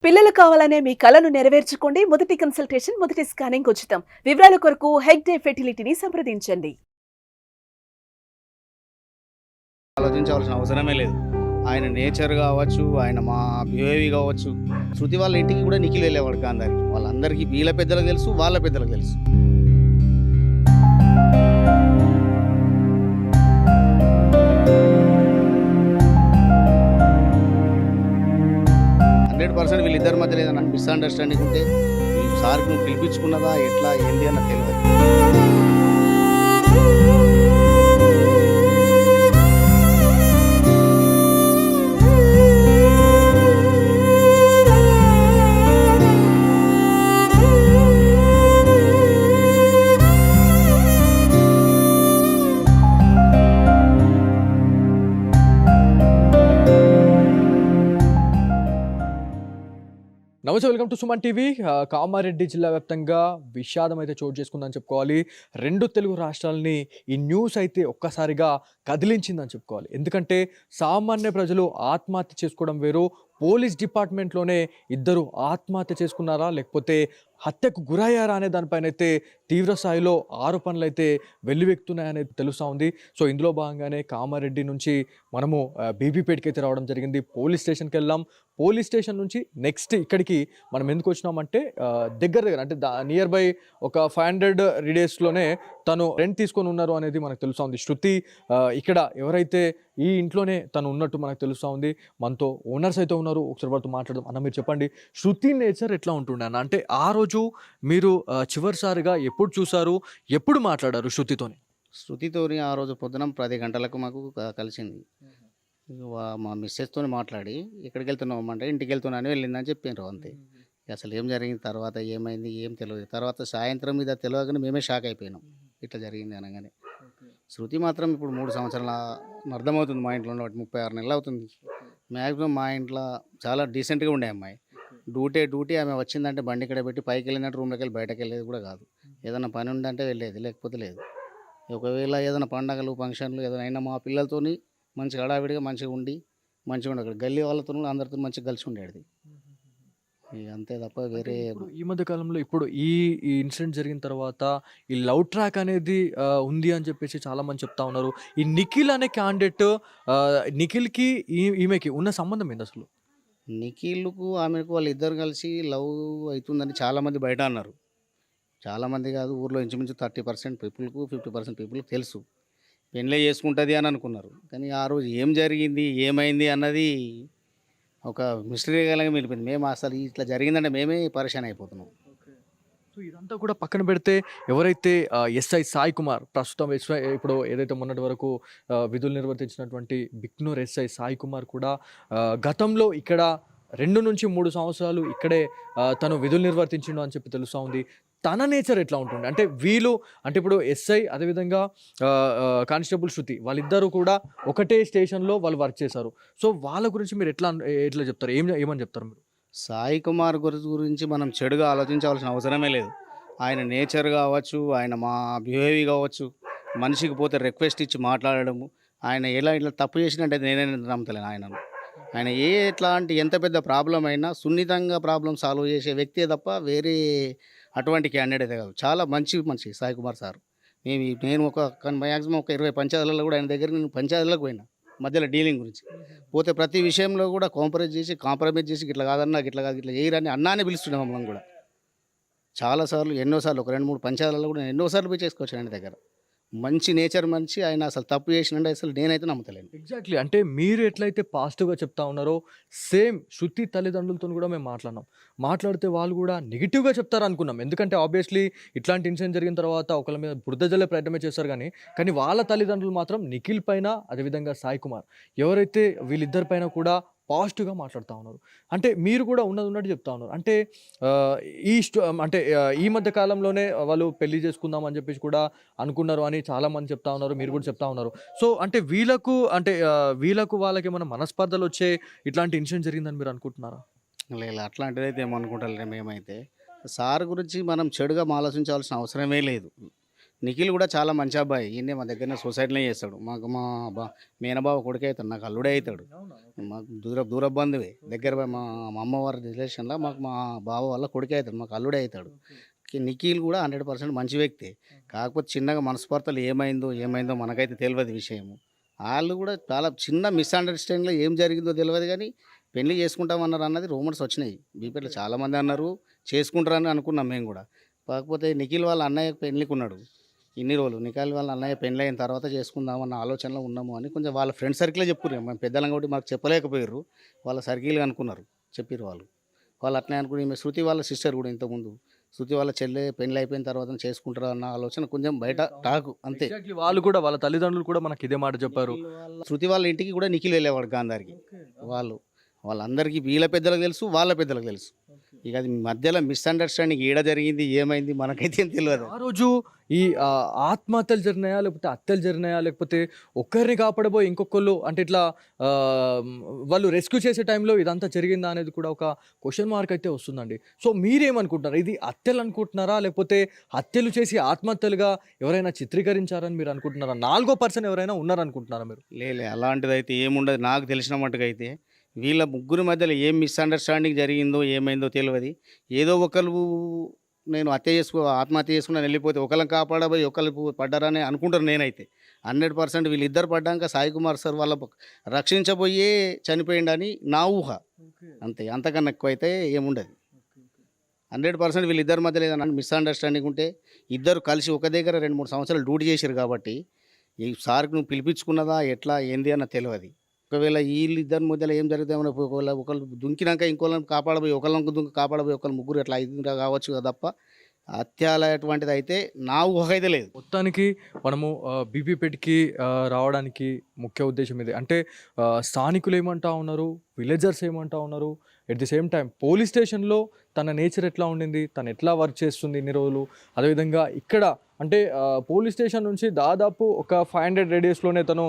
పిల్లలు కావాలనే మీ కలను నెరవేర్చుకోండి. మొదటి కన్సల్టేషన్, మొదటి స్కానింగ్ ఉచితం. వివరాల కొరకు హెగ్డే ఫెర్టిలిటీని సంప్రదించండి. ఆలోచించాల్సిన అవసరమే లేదు. ఆయన నేచర్ గావచ్చు, ఆయన మా బిహేవి గావచ్చు. శృతి వాళ్ళ ఇంటికి కూడా నిఖిల్ వెళ్ళేవాడు గాంధారికి. వాళ్ళందరికీ వీళ్ళ పెద్దలకు తెలుసు, వాళ్ళ పెద్దలకు తెలుసు. 100% వీళ్ళిద్దరి మధ్యలో ఏదైనా మిస్‌అండర్‌స్టాండింగ్ ఉంటే, ఈ సార్‌కి నువ్వు పిలిపించుకున్నదా ఎట్లా ఏంది అన్నది తెలవదు. నమస్తే, welcome to Suman TV. Kamareddy జిల్లా వ్యాప్తంగా విషాదం అయితే చోటు చేసుకుందని చెప్పుకోవాలి. రెండు తెలుగు రాష్ట్రాలని ఈ న్యూస్ అయితే ఒక్కసారిగా కదిలించిందని చెప్పుకోవాలి. ఎందుకంటే సామాన్య ప్రజలు ఆత్మహత్య చేసుకోవడం వేరు, పోలీస్ డిపార్ట్మెంట్లోనే ఇద్దరు ఆత్మహత్య చేసుకున్నారా లేకపోతే హత్యకు గురయ్యారా అనే దానిపైన అయితే తీవ్ర స్థాయిలో ఆరోపణలు అయితే వెల్లువెక్కుతున్నాయనేది తెలుస్తూ ఉంది. సో ఇందులో భాగంగానే కామారెడ్డి నుంచి మనము బీబీపేటకి అయితే రావడం జరిగింది. పోలీస్ స్టేషన్కి వెళ్ళాం. పోలీస్ స్టేషన్ నుంచి నెక్స్ట్ ఇక్కడికి మనం ఎందుకు వచ్చినామంటే దగ్గర అంటే నియర్ బై ఒక 500 రేడియస్లోనే తను రెంట్ తీసుకొని ఉన్నారు అనేది మనకు తెలుస్తూ ఉంది. శృతి ఇక్కడ ఎవరైతే ఈ ఇంట్లోనే తను ఉన్నట్టు మనకు తెలుస్తూ ఉంది. మనతో ఓనర్స్ అయితే ఉన్నారు, ఒకసారి వారితో మాట్లాడదాం. అన్న, మీరు చెప్పండి, శృతి నేచర్ ఎట్లా ఉంటుండే అన్న? అంటే ఆ రోజు మీరు చివరిసారిగా ఎప్పుడు చూసారు, ఎప్పుడు మాట్లాడారు శృతితోని? శృతితోని ఆ రోజు పొద్దున 10 గంటలకు మాకు కలిసింది. మా మిస్సెస్‌తోని మాట్లాడి ఎక్కడికెళ్తున్నావు అంటే ఇంటికెళ్తున్నా అని వెళ్ళిందని చెప్పిండ్రు అంతే. అసలు ఏం జరిగింది తర్వాత ఏమైంది ఏం తెలవదు. తర్వాత సాయంత్రం మీద తెలవగానే మేమే షాక్ అయిపోయినాం. ఇట్లా జరిగింది అనగానే. శృతి మాత్రం ఇప్పుడు 3 సంవత్సరాల అర్థమవుతుంది మా ఇంట్లో ఉండబట్టి 36 నెలలు అవుతుంది. మ్యాక్సిమం మా ఇంట్లో చాలా డీసెంట్‌గా ఉండే అమ్మాయి. డ్యూటీ ఆమె వచ్చిందంటే బండి ఇక్కడ పెట్టి పైకి వెళ్ళినట్టు రూమ్‌లోకెళ్ళి బయటకెళ్ళేది కూడా కాదు. ఏదైనా పని ఉందంటే వెళ్ళేది, లేకపోతే లేదు. ఒకవేళ ఏదైనా పండగలు, ఫంక్షన్లు ఏదైనా అయినా మా పిల్లలతోని మంచిగా హడావిడిగా మంచిగా ఉండి, మంచిగా ఉండేది. గల్లీ వాళ్ళతోని కూడా అందరితో మంచిగా కలిసి ఉండేది. ఇక అంతే తప్ప అంటే వేరే ఇప్పుడు ఈ మధ్య కాలంలో ఇప్పుడు ఈ ఇన్సిడెంట్ జరిగిన తర్వాత ఈ లవ్ ట్రాక్ అనేది ఉంది అని చెప్పేసి చాలా మంది చెప్తా ఉన్నారు. ఈ నిఖిల్ అనే క్యాండిడేట్ నిఖిల్‌కి ఈమెకి ఉన్న సంబంధం ఏంది అసలు? నిఖిల్‌కు, ఆమెకు వాళ్ళిద్దరు కలిసి లవ్ అయితుందని చాలామంది బయట అన్నారు. చాలామంది కాదు, ఊర్లో ఇంచుమించు 30% పీపుల్‌కు, 50% పీపుల్‌కి తెలుసు. పెళ్ళే చేసుకుంటది అని అనుకున్నారు. కానీ ఆ రోజు ఏం జరిగింది, ఏమైంది అన్నది ఒక మిస్టరీగానే మిగిలిపోయింది. మేము అసలు ఇట్లా జరిగిందంటే మేమే పరేషాన్ అయిపోతున్నాం. ఓకే. సో ఇదంతా కూడా పక్కన పెడితే ఎవరైతే ఎస్ఐ సాయి కుమార్ ప్రస్తుతం ఇప్పుడు ఏదైతే మొన్నటి వరకు విధులు నిర్వర్తించినటువంటి బిక్నూర్ ఎస్ఐ సాయి కుమార్ కూడా గతంలో ఇక్కడ 2-3 సంవత్సరాలు ఇక్కడే తను విధులు నిర్వర్తించిండు అని చెప్పి తెలుస్తా ఉంది. తన నేచర్ ఎట్లా ఉంటుండే? అంటే వీళ్ళు అంటే ఇప్పుడు ఎస్ఐ అదేవిధంగా కానిస్టేబుల్ శృతి వాళ్ళిద్దరూ కూడా ఒకటే స్టేషన్‌లో వాళ్ళు వర్క్ చేశారు. సో వాళ్ళ గురించి మీరు ఎట్లా చెప్తారు? ఏమని చెప్తారు మీరు? సాయి కుమార్ గురించి మనం చెడుగా ఆలోచించాల్సిన అవసరమే లేదు. ఆయన నేచర్ కావచ్చు, ఆయన మా బిహేవియర్ కావచ్చు, మనిషికి పోతే రిక్వెస్ట్ ఇచ్చి మాట్లాడడము, ఆయన ఎలా ఇట్లా తప్పు చేసినట్టే నేనే నమ్ముతలేను ఆయనను. ఆయన ఎట్లాంటి ఎంత పెద్ద ప్రాబ్లమ్ అయినా సున్నితంగా ప్రాబ్లమ్ సాల్వ్ చేసే వ్యక్తే తప్ప వేరే అటువంటి క్యాండిడేట్ అయితే కాదు. చాలా మంచి మనిషి సాయి కుమార్ సార్. నేను మ్యాక్సిమం ఒక 20 పంచాయతీలలో కూడా ఆయన దగ్గర నేను పంచాయతీలకు పోయినా. మధ్యలో డీలింగ్ గురించి. పోతే ప్రతి విషయంలో కూడా కాంప్రమైజ్ చేసి గిట్లా కాదన్నా, గిట్లా కాదు, గిట్లా చేయరని అన్నానే పిలుస్తుండే మమ్మల్ని కూడా. చాలా సార్లు, ఎన్నో సార్లు, ఒక 2, 3 పంచాయతీలలో కూడా నేను ఎన్నో సార్లు పోయి చేసుకొచ్చాను ఆయన దగ్గర. మంచి నేచర్ మనిషి. ఆయన అసలు తప్పు చేసినంటే అసలు నేనైతే నమ్ముతలేను. ఎగ్జాక్ట్‌లీ. అంటే మీరు ఎట్లయితే పాజిటివ్‌గా చెప్తా ఉన్నారో సేమ్ శృతి తల్లిదండ్రులతోని కూడా మేము మాట్లాడినాం. మాట్లాడితే వాళ్ళు కూడా నెగెటివ్‌గా చెప్తారనుకున్నాం. ఎందుకంటే ఆబ్వియస్‌లీ ఇట్లాంటి ఇన్సిడెంట్ జరిగిన తర్వాత ఒకళ్ళ మీద బురద జల్లే ప్రయత్నమే చేస్తారు గానీ, కానీ వాళ్ళ తల్లిదండ్రులు మాత్రం నిఖిల్ పైన అదేవిధంగా సాయి కుమార్ ఎవరైతే వీళ్ళిద్దరి పైన కూడా పాజిటివ్‌గా మాట్లాడుతా ఉన్నారు. అంటే మీరు కూడా ఉన్నది ఉన్నట్టు చెప్తా ఉన్నారు. అంటే ఆహ్, అంటే ఈ మధ్య కాలంలోనే వాళ్ళు పెళ్లి చేసుకుందాం అని చెప్పేసి కూడా అనుకున్నారు అని చాలామంది చెప్తా ఉన్నారు. మీరు కూడా చెప్తా ఉన్నారు. సో అంటే వీళ్ళకు అంటే వీళ్ళకు వాళ్ళకేమన్నా మనస్పర్ధలొచ్చే ఇట్లాంటి ఇన్సిడెంట్ జరిగిందని మీరు అనుకుంటున్నారా? లేదు, అట్లాంటిదైతే ఏమనుకుంటలేము మేమైతే. సార్ గురించి మనం చెడుగా ఆలోచించాల్సిన అవసరమే లేదు. నిఖిల్ కూడా చాలా మంచి అబ్బాయి. ఈయనే మా దగ్గరనే సొసైటీలో చేస్తాడు. మాకు మా మేనబావ కొడుకే అవుతాడు, నాకు అల్లుడే అవుతాడు. మాకు దూర బంధువే, దగ్గర మా మా అమ్మవారి రిలేషన్లో మాకు మా బావ వాళ్ళ కొడుకే అవుతాడు, మాకు అల్లుడే అవుతాడు. నిఖిల్ కూడా 100% మంచి వ్యక్తి. కాకపోతే చిన్నగా మనస్పర్ధలు ఏమైందో మనకైతే తెలియదు విషయము. వాళ్ళు కూడా చాలా చిన్న మిస్అండర్స్టాండింగ్లో ఏం జరిగిందో తెలియదు కానీ పెళ్లి చేసుకుంటామన్నారు అన్నది రూమర్స్ వచ్చినాయి. బీపీలో చాలామంది అన్నారు చేసుకుంటారని అనుకున్నాం మేము కూడా. కాకపోతే నిఖిల్ వాళ్ళ అన్నయ్య పెళ్లికి ఉన్నాడు ఇన్ని రోజులు. నిఖిల్ వాళ్ళ అన్నయ్య పెళ్లి అయిన తర్వాత చేసుకుందామన్న ఆలోచనలో ఉన్నాము అని కొంచెం వాళ్ళ ఫ్రెండ్ సర్కిలే చెప్పుర్రు. మేము పెద్దలం కాబట్టి మాకు చెప్పలేకపోయారు, వాళ్ళ సర్కిల్ అనుకున్నారు, చెప్పారు వాళ్ళు. వాళ్ళు అట్లే అనుకుని ఈమె శృతి వాళ్ళ సిస్టర్ కూడా ఇంతకుముందు శృతి వాళ్ళ చెల్లె పెళ్లి అయిపోయిన తర్వాత చేసుకుంటారా అన్న ఆలోచన కొంచెం బయట టాకు అంతే. ఎగ్జాక్ట్లీ వాళ్ళు కూడా వాళ్ళ తల్లిదండ్రులు కూడా మనకి ఇదే మాట చెప్పారు. శృతి వాళ్ళ ఇంటికి కూడా నిఖిల్ వెళ్ళేవాడు గాంధారికి. వాళ్ళందరికీ వీళ్ళ పెద్దలకు తెలుసు, వాళ్ళ పెద్దలకు తెలుసు. ఇక అది మధ్యలో మిస్అండర్స్టాండింగ్ ఏడ జరిగింది ఏమైంది మనకైతే ఏం తెలియదు. ఆ రోజు ఈ ఆత్మహత్యలు జరినాయా లేకపోతే హత్యలు జరినాయా లేకపోతే ఒక్కరిని కాపాడబోయి ఇంకొకళ్ళు అంటే ఇట్లా ఆ, వాళ్ళు రెస్క్యూ చేసే టైంలో ఇదంతా జరిగిందా అనేది కూడా ఒక క్వశ్చన్ మార్క్ అయితే వస్తుందండి. సో మీరేమనుకుంటున్నారు, ఇది హత్యలు అనుకుంటున్నారా లేకపోతే హత్యలు చేసి ఆత్మహత్యలుగా ఎవరైనా చిత్రీకరించారని మీరు అనుకుంటున్నారా? 4వ పర్సన్ ఎవరైనా ఉన్నారనుకుంటున్నారా మీరు? లేలే అలాంటిది అయితే ఏముండదు. నాకు తెలిసిన మట్టుకు అయితే వీళ్ళ ముగ్గురి మధ్యలో ఏం మిస్అండర్స్టాండింగ్ జరిగిందో ఏమైందో తెలియదు. ఏదో ఒకరు నేను ఆత్మహత్య చేసుకుని వెళ్ళిపోతే ఒకళ్ళని కాపాడబోయి ఒకళ్ళు పడ్డారని అనుకుంటారు. నేనైతే 100% వీళ్ళిద్దరు పడ్డాక సాయి కుమార్ సార్ వాళ్ళ రక్షించబోయే చనిపోయిండని నా ఊహ. అంతే, అంతకన్నా ఎక్కువ అయితే ఏముండదు. 100% వీళ్ళిద్దరి మధ్యలో ఏదైనా మిస్అండర్స్టాండింగ్ ఉంటే ఇద్దరు కలిసి ఒక దగ్గర 2-3 సంవత్సరాలు డ్యూటీ చేశారు కాబట్టి ఈ సార్కి నువ్వు పిలిపించుకున్నదా ఎట్లా ఏంది అన్న తెలియదు. ఒకవేళ వీళ్ళిద్దరి మధ్యలో ఏం జరుగుతామో ఒకళ్ళు దుంకినాక ఇంకోళ్ళని కాపాడబోయి ఒకళ్ళని కాపాడబోయి ఒకళ్ళు ముగ్గురు ఎట్లా ఐదు కావచ్చు కదా తప్ప హత్యాల అటువంటిది అయితే నా ఊహ అయితే లేదు. మొత్తానికి మనము బీబీపేట్కి రావడానికి ముఖ్య ఉద్దేశం ఇది. అంటే స్థానికులు ఏమంటా ఉన్నారు, విలేజర్స్ ఏమంటా ఉన్నారు, at the same time police స్టేషన్లో తన నేచర్ ఎట్లా ఉండింది, తను ఎట్లా వర్క్ చేస్తుంది ఇన్ని రోజులు, అదేవిధంగా ఇక్కడ అంటే పోలీస్ స్టేషన్ నుంచి దాదాపు ఒక 500 రేడియస్లోనే తను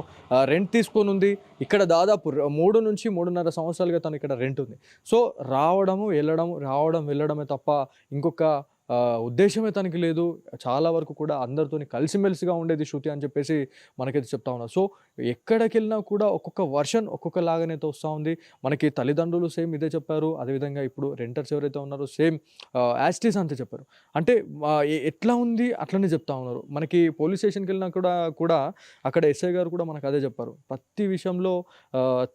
రెంట్ తీసుకొని ఉంది. ఇక్కడ దాదాపు 3 నుంచి 3.5 సంవత్సరాలుగా తను ఇక్కడ రెంట్ ఉంది. సో రావడం వెళ్ళడమే తప్ప ఇంకొక ఉద్దేశమే తనకి లేదు. చాలా వరకు కూడా అందరితోని కలిసిమెలిసిగా ఉండేది శృతి అని చెప్పేసి మనకైతే చెప్తా ఉన్నారు. సో ఎక్కడికి వెళ్ళినా కూడా ఒక్కొక్క వర్షన్ ఒక్కొక్కలాగానైతే వస్తూ ఉంది. మనకి తల్లిదండ్రులు సేమ్ ఇదే చెప్పారు, అదేవిధంగా ఇప్పుడు రెంటర్స్ ఎవరైతే ఉన్నారో సేమ్ యాస్టీస్ అంతే చెప్పారు. అంటే ఎట్లా ఉంది అట్లనే చెప్తా ఉన్నారు. మనకి పోలీస్ స్టేషన్కి వెళ్ళినా కూడా అక్కడ ఎస్ఐ గారు కూడా మనకు అదే చెప్పారు. ప్రతి విషయంలో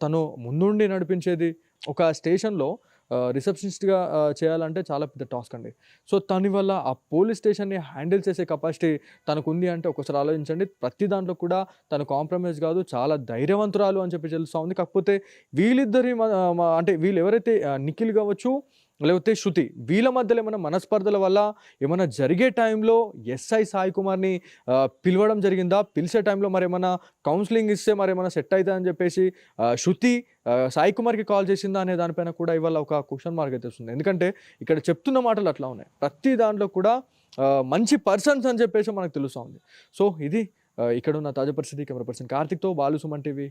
తను ముందుండి నడిపించేది. ఒక స్టేషన్లో రిసెప్షనిస్ట్గా చేయాలంటే చాలా పెద్ద టాస్క్ అండి. సో దాని వల్ల ఆ పోలీస్ స్టేషన్ని హ్యాండిల్ చేసే కెపాసిటీ తనకు ఉంది అంటే ఒకసారి ఆలోచించండి. ప్రతి దాంట్లో కూడా తను కాంప్రమైజ్ కాదు, చాలా ధైర్యవంతురాలు అని చెప్పి తెలుస్తూ ఉంది. కాకపోతే వీళ్ళిద్దరి అంటే వీళ్ళు ఎవరైతే నిఖిల్ కావచ్చు లేకపోతే శృతి, వీళ్ళ మధ్యలో ఏమైనా మనస్పర్ధల వల్ల ఏమైనా జరిగే టైంలో ఎస్ఐ సాయి కుమార్ని పిలవడం జరిగిందా, పిలిచే టైంలో మరి ఏమైనా కౌన్సిలింగ్ ఇస్తే మరి ఏమైనా సెట్ అవుతుందా అని చెప్పేసి శృతి సాయి కుమార్కి కాల్ చేసిందా అనే దానిపైన కూడా ఇవాళ ఒక క్వశ్చన్ మార్క్ అయితే వస్తుంది. ఎందుకంటే ఇక్కడ చెప్తున్న మాటలు అట్లా ఉన్నాయి. ప్రతి దాంట్లో కూడా మంచి పర్సన్స్ అని చెప్పేసి మనకు తెలుస్తూ ఉంది. సో ఇది ఇక్కడ ఉన్న తాజా పరిస్థితి. కెమెరా పర్సన్ కార్తిక్తో బాలు, సుమన్ టీవీ,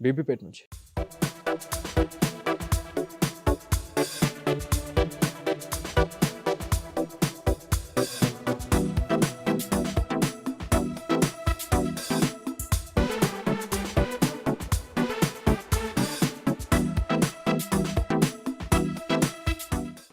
బీబీపేట్ నుంచి.